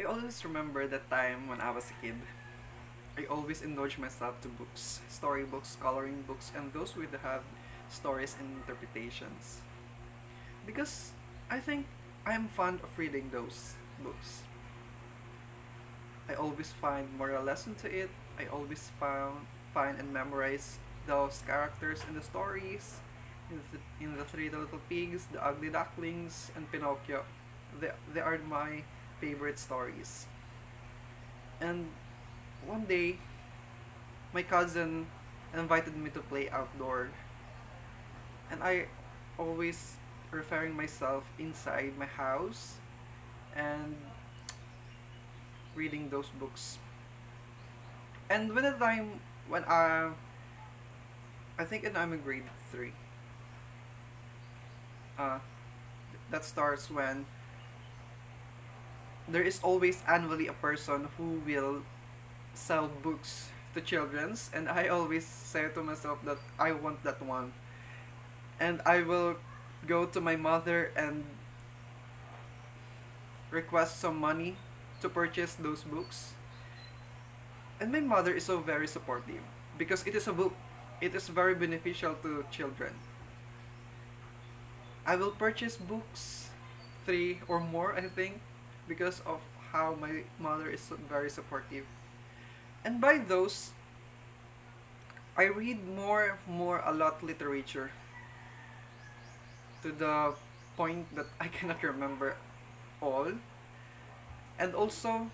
always remember that time when I was a kid. I always indulge myself to books, storybooks, coloring books, and those with have stories and interpretations. Because I think I am fond of reading those books. I always find moral lesson to it. I always find and memorize those characters in the stories, in the Three Little Pigs, the Ugly Ducklings, and Pinocchio. They are my favorite stories. And one day, my cousin invited me to play outdoor, and I always referring myself inside my house and reading those books. And when the time when I think when I'm in grade three, uh, that starts when there is always annually a person who will sell books to childrens, and I always say to myself that I want that one, and I will go to my mother and request some money to purchase those books. And my mother is so very supportive because it is a book. It is very beneficial to children. I will purchase books, three or more, I think, because of how my mother is so very supportive. And by those, I read more a lot literature to the point that I cannot remember all. And also,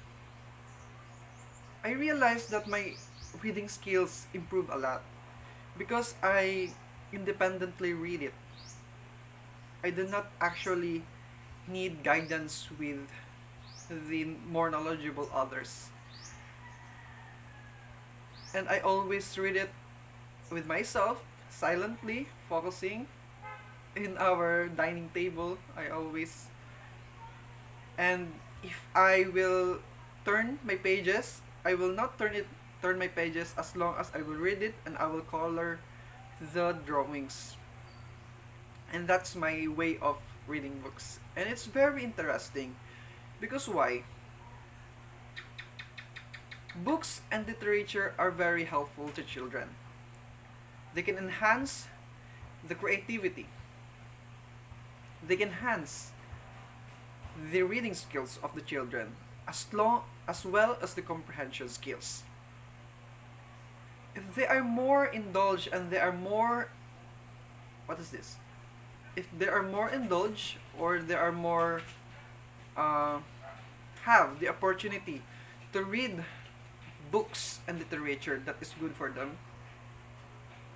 I realized that my reading skills improve a lot because I independently read it. I do not actually need guidance with the more knowledgeable others. And I always read it with myself, silently, focusing in our dining table. I always, and if I will turn my pages, I will not turn my pages as long as I will read it, and I will color the drawings. And that's my way of reading books. And it's very interesting because why? Books and literature are very helpful to children. They can enhance the creativity. They can enhance the reading skills of the children as well as the comprehension skills. If they are more indulged and they are more, what is this? If they are more indulged or they are more uh, have the opportunity to read books and literature that is good for them,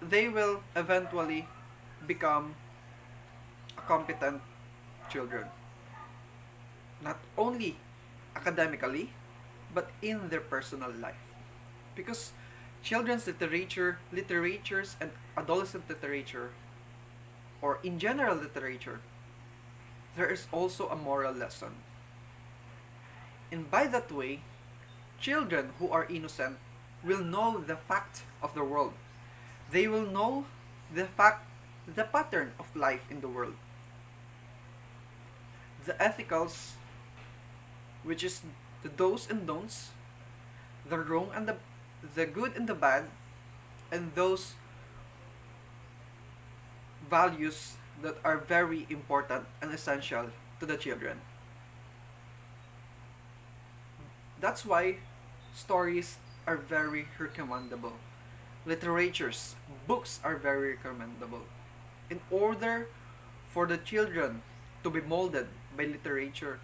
they will eventually become a competent children. Not only academically, but in their personal life. Because children's literatures and adolescent literature, or in general literature, there is also a moral lesson. And by that way, children who are innocent will know the fact of the world. They will know the pattern of life in the world. The ethicals, which is the do's and don'ts, the wrong and the good and the bad, and those values that are very important and essential to the children. That's why stories are very recommendable. Literatures, books are very recommendable. In order for the children to be molded by literature,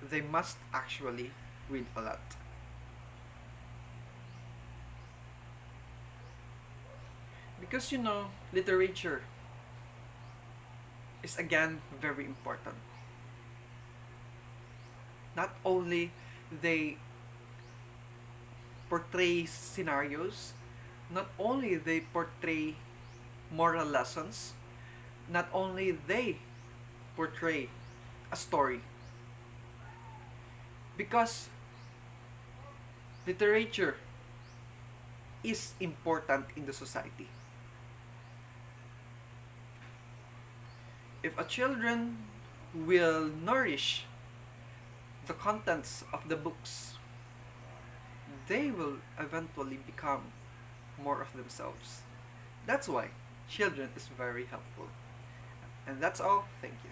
they must actually read a lot. Because literature is again very important. Not only they portray scenarios, not only they portray moral lessons, not only they portray a story. Because literature is important in the society. If a children will nourish the contents of the books, they will eventually become more of themselves. That's why children is very helpful. And that's all. Thank you.